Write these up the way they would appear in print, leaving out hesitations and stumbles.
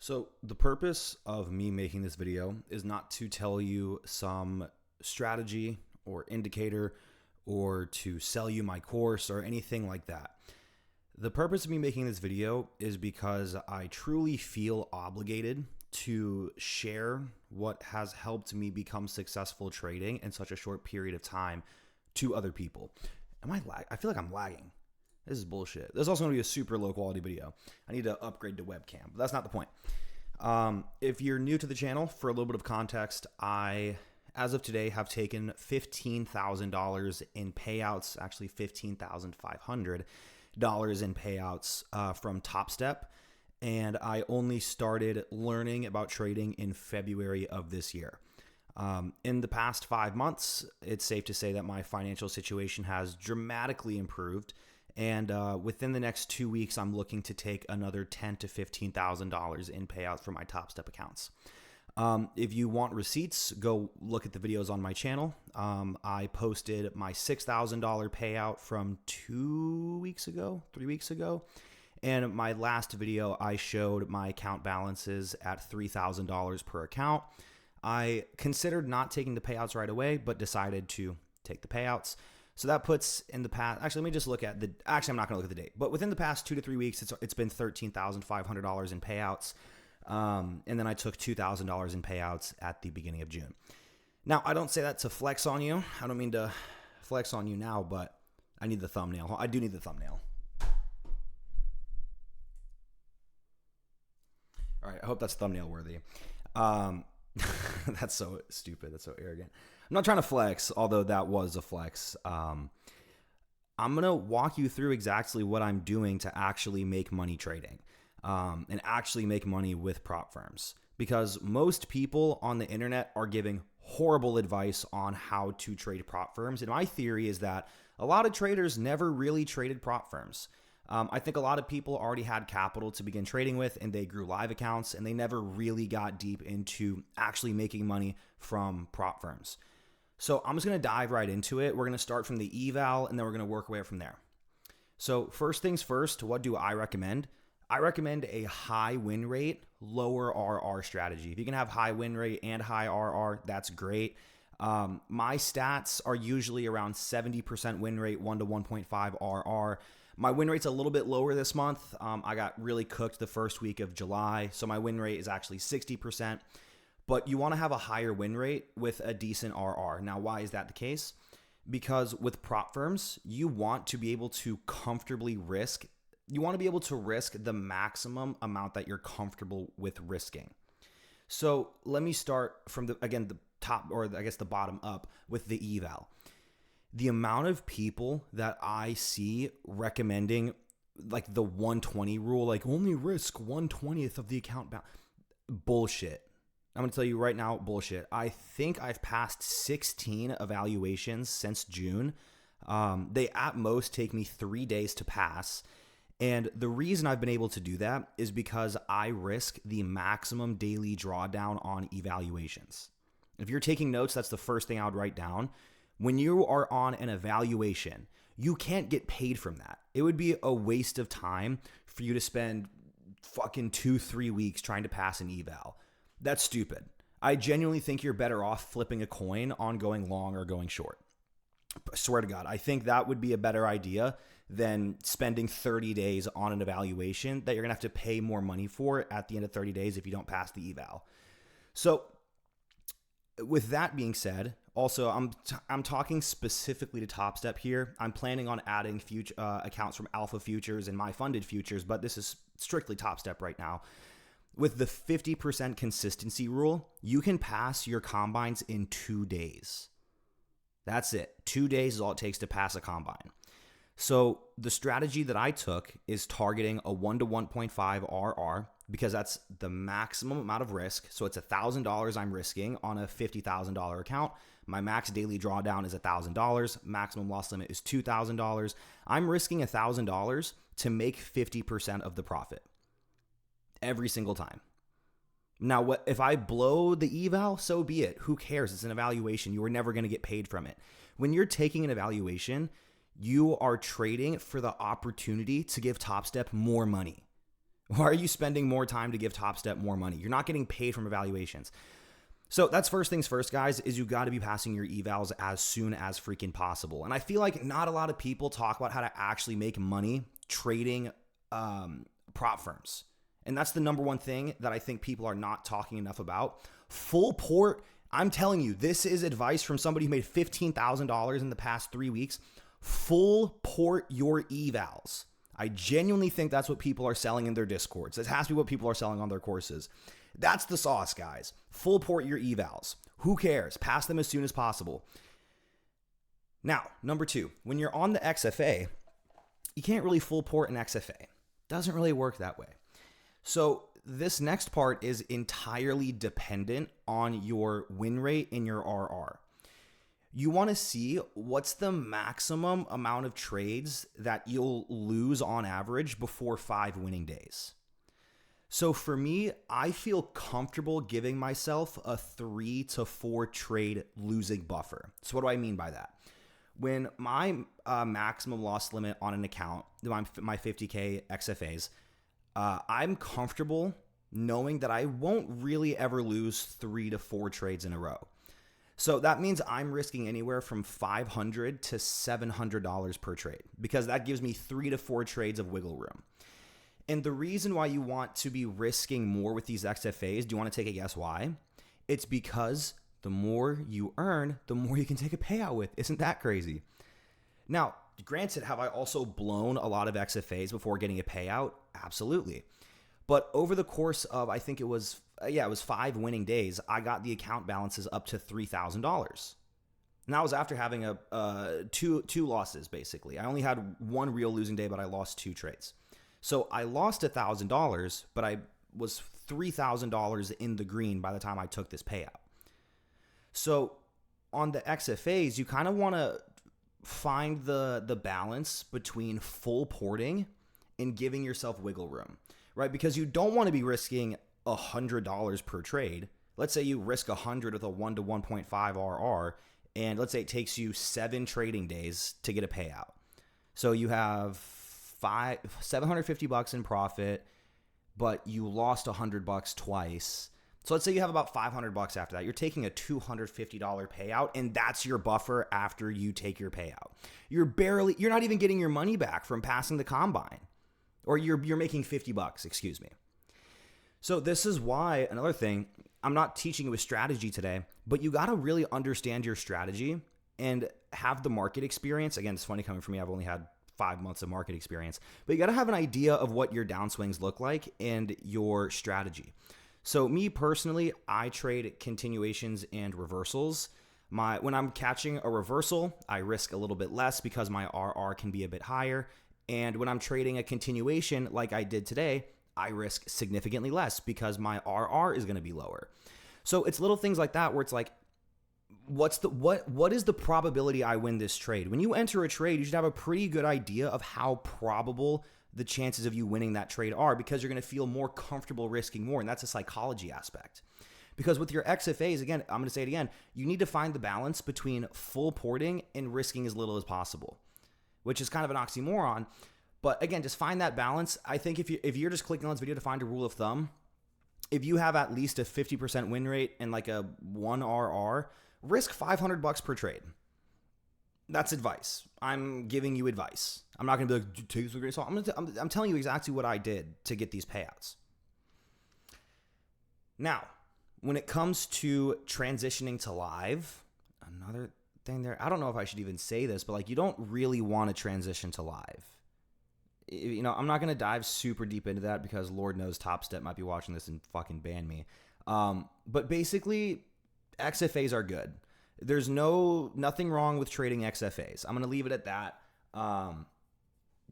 So the purpose of me making this video is not to tell you some strategy or indicator or to sell you my course or anything like that. The purpose of me making this video is because I truly feel obligated to share what has helped me become successful trading in such a short period of time to other people. I feel like I'm lagging. This is bullshit. This is also going to be a super low quality video. I need to upgrade to webcam, but that's not the point. If you're new to the channel, for a little bit of context, I, as of today, have taken $15,000 in payouts, actually $15,500 in payouts from Top Step. And I only started learning about trading in February of this year. In the past 5 months, it's safe to say that my financial situation has dramatically improved. And within the next 2 weeks, I'm looking to take another $10,000 to $15,000 in payouts from my Top Step accounts. If you want receipts, go look at the videos on my channel. I posted my $6,000 payout from 3 weeks ago. And my last video, I showed my account balances at $3,000 per account. I considered not taking the payouts right away, but decided to take the payouts. So that puts in the past, actually, let me just look at I'm not going to look at the date, but within the past 2 to 3 weeks, it's been $13,500 in payouts. And then I took $2,000 in payouts at the beginning of June. Now, I don't say that to flex on you. I don't mean to flex on you now, but I need the thumbnail. I do need the thumbnail. All right, I hope that's thumbnail worthy. That's so stupid. That's so arrogant. I'm not trying to flex, although that was a flex. I'm going to walk you through exactly what I'm doing to actually make money trading and actually make money with prop firms. Because most people on the internet are giving horrible advice on how to trade prop firms. And my theory is that a lot of traders never really traded prop firms. I think a lot of people already had capital to begin trading with and they grew live accounts and they never really got deep into actually making money from prop firms. So I'm just going to dive right into it. We're going to start from the eval and then we're going to work our way from there. So first things first, what do I recommend? I recommend a high win rate, lower RR strategy. If you can have high win rate and high RR, that's great. My stats are usually around 70% win rate, 1 to 1.5 RR. My win rate's a little bit lower this month. I got really cooked the first week of July, so my win rate is actually 60%. But you want to have a higher win rate with a decent RR. Now, why is that the case? Because with prop firms, you want to be able to comfortably risk. You want to be able to risk the maximum amount that you're comfortable with risking. So let me start from the top, or I guess the bottom up with the eval. The amount of people that I see recommending like the 120 rule, like only risk 1/20th of the account balance. Bullshit. I'm going to tell you right now, bullshit. I think I've passed 16 evaluations since June. They at most take me 3 days to pass. And the reason I've been able to do that is because I risk the maximum daily drawdown on evaluations. If you're taking notes, that's the first thing I would write down. When you are on an evaluation, you can't get paid from that. It would be a waste of time for you to spend fucking 2-3 weeks trying to pass an eval. That's stupid. I genuinely think you're better off flipping a coin on going long or going short. I swear to God, I think that would be a better idea than spending 30 days on an evaluation that you're going to have to pay more money for at the end of 30 days if you don't pass the eval. So with that being said, also, I'm talking specifically to Top Step here. I'm planning on adding future accounts from Alpha Futures and My Funded Futures, but this is strictly Top Step right now. With the 50% consistency rule, you can pass your combines in 2 days. That's it. 2 days is all it takes to pass a combine. So the strategy that I took is targeting a 1 to 1.5 RR because that's the maximum amount of risk. So it's $1,000 I'm risking on a $50,000 account. My max daily drawdown is $1,000. Maximum loss limit is $2,000. I'm risking $1,000 to make 50% of the profit every single time. Now, what if I blow the eval? So be it. Who cares? It's an evaluation. You are never going to get paid from it. When you're taking an evaluation, you are trading for the opportunity to give Top Step more money. Why are you spending more time to give Top Step more money? You're not getting paid from evaluations. So that's first things first, guys, is you got to be passing your evals as soon as freaking possible. And I feel like not a lot of people talk about how to actually make money trading prop firms. And that's the number one thing that I think people are not talking enough about. Full port, I'm telling you, this is advice from somebody who made $15,000 in the past 3 weeks. Full port your evals. I genuinely think that's what people are selling in their Discords. It has to be what people are selling on their courses. That's the sauce, guys. Full port your evals. Who cares? Pass them as soon as possible. Now, number 2, when you're on the XFA, you can't really full port an XFA. Doesn't really work that way. So this next part is entirely dependent on your win rate and your RR. You want to see what's the maximum amount of trades that you'll lose on average before 5 winning days. So for me, I feel comfortable giving myself a 3 to 4 trade losing buffer. So what do I mean by that? When my maximum loss limit on an account, my 50K XFAs, I'm comfortable knowing that I won't really ever lose 3 to 4 trades in a row. So that means I'm risking anywhere from $500 to $700 per trade because that gives me 3 to 4 trades of wiggle room. And the reason why you want to be risking more with these XFAs, do you want to take a guess why? It's because the more you earn, the more you can take a payout with. Isn't that crazy? Now, granted, have I also blown a lot of XFAs before getting a payout? Absolutely. But over the course of, I think it was 5 winning days, I got the account balances up to $3,000. And that was after having two losses, basically. I only had one real losing day, but I lost 2 trades. So I lost $1,000, but I was $3,000 in the green by the time I took this payout. So on the XFAs, you kind of want to find the balance between full porting and giving yourself wiggle room, right? Because you don't want to be risking $100 per trade. Let's say you risk 100 with a 1 to 1.5 RR, and let's say it takes you 7 trading days to get a payout. So you have $750 in profit, but you lost $100 twice. So let's say you have about $500 after that. You're taking a $250 payout, and that's your buffer after you take your payout. You're not even getting your money back from passing the combine, or you're making $50, excuse me. So this is why, another thing, I'm not teaching you a strategy today, but you got to really understand your strategy and have the market experience. Again, it's funny coming from me. I've only had 5 months of market experience, but you got to have an idea of what your downswings look like and your strategy. So me personally, I trade continuations and reversals. When I'm catching a reversal, I risk a little bit less because my RR can be a bit higher. And when I'm trading a continuation like I did today, I risk significantly less because my RR is going to be lower. So it's little things like that where it's like, what is the probability I win this trade? When you enter a trade, you should have a pretty good idea of how probable the chances of you winning that trade are, because you're going to feel more comfortable risking more. And that's a psychology aspect. Because with your XFAs, again, I'm going to say it again, you need to find the balance between full porting and risking as little as possible, which is kind of an oxymoron. But again, just find that balance. I think if you're just clicking on this video to find a rule of thumb, if you have at least a 50% win rate and like a 1 RR, risk $500 per trade. That's advice. I'm giving you advice. I'm not going to be like, take this with a grain of salt. I'm telling you exactly what I did to get these payouts. Now, when it comes to transitioning to live, another thing there, I don't know if I should even say this, but like, you don't really want to transition to live. You know, I'm not going to dive super deep into that because Lord knows Top Step might be watching this and fucking ban me. But basically, XFAs are good. There's nothing wrong with trading XFAs. I'm going to leave it at that.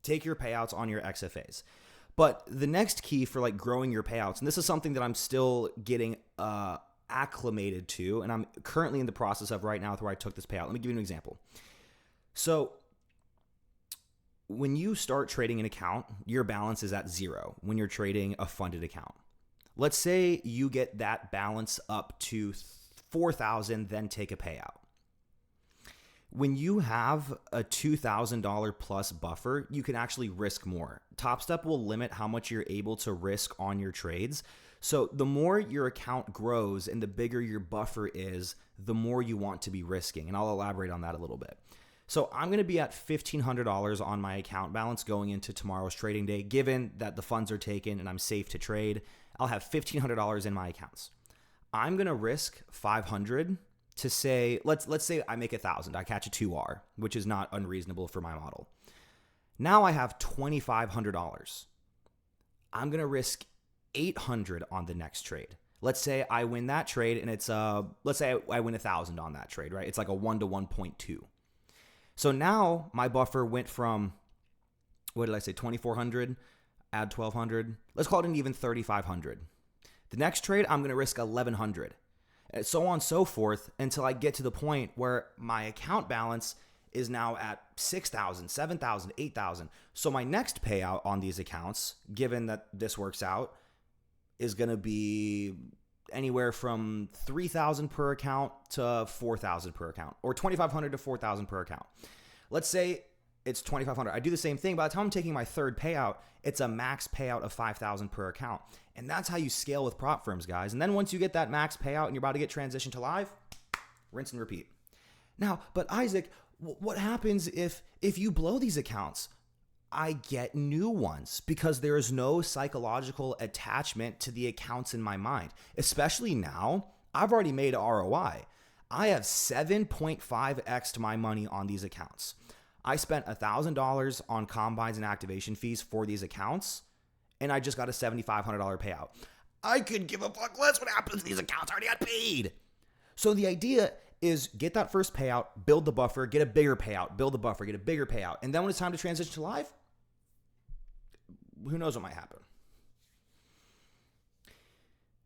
Take your payouts on your XFAs. But the next key for like growing your payouts, and this is something that I'm still getting acclimated to, and I'm currently in the process of right now with where I took this payout. Let me give you an example. So when you start trading an account, your balance is at 0 when you're trading a funded account. Let's say you get that balance up to 4,000, then take a payout. When you have a $2,000 plus buffer, you can actually risk more. Top Step will limit how much you're able to risk on your trades. So the more your account grows and the bigger your buffer is, the more you want to be risking. And I'll elaborate on that a little bit. So I'm going to be at $1,500 on my account balance going into tomorrow's trading day. Given that the funds are taken and I'm safe to trade, I'll have $1,500 in my accounts. I'm going to risk 500 to say, let's say I make 1,000. I catch a 2R, which is not unreasonable for my model. Now I have $2,500. I'm going to risk 800 on the next trade. Let's say I win that trade and it's let's say I win 1,000 on that trade, right? It's like a 1 to 1.2. So now my buffer went from, what did I say, 2,400, add 1,200. Let's call it an even 3,500. The next trade, I'm going to risk 1,100. And so on and so forth until I get to the point where my account balance is now at 6,000, 7,000, 8,000. So my next payout on these accounts, given that this works out, is going to be anywhere from 3,000 per account to 4,000 per account, or 2,500 to 4,000 per account. Let's say it's 2,500. I do the same thing. By the time I'm taking my third payout, it's a max payout of 5,000 per account. And that's how you scale with prop firms, guys. And then once you get that max payout and you're about to get transitioned to live, rinse and repeat. Now, but Isaac, what happens if you blow these accounts? I get new ones because there is no psychological attachment to the accounts in my mind. Especially now, I've already made ROI. I have 7.5x my money on these accounts. I spent $1,000 on combines and activation fees for these accounts, and I just got a $7,500 payout. I could give a fuck less what happens to these accounts. I already got paid. So the idea is get that first payout, build the buffer, get a bigger payout, build the buffer, get a bigger payout. And then when it's time to transition to live, who knows what might happen.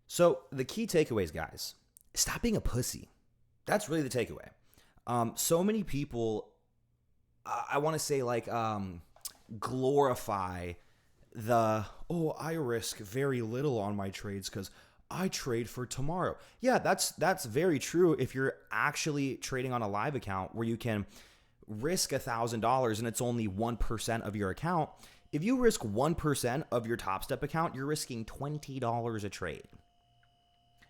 So the key takeaways, guys, stop being a pussy. That's really the takeaway. So many people, I want to say like glorify I risk very little on my trades because I trade for tomorrow. Yeah, that's very true if you're actually trading on a live account where you can risk $1,000 and it's only 1% of your account. If you risk 1% of your Top Step account, you're risking $20 a trade.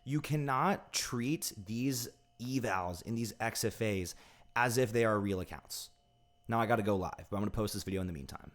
You cannot treat these evals in these XFAs as if they are real accounts. Now I got to go live, but I'm going to post this video in the meantime.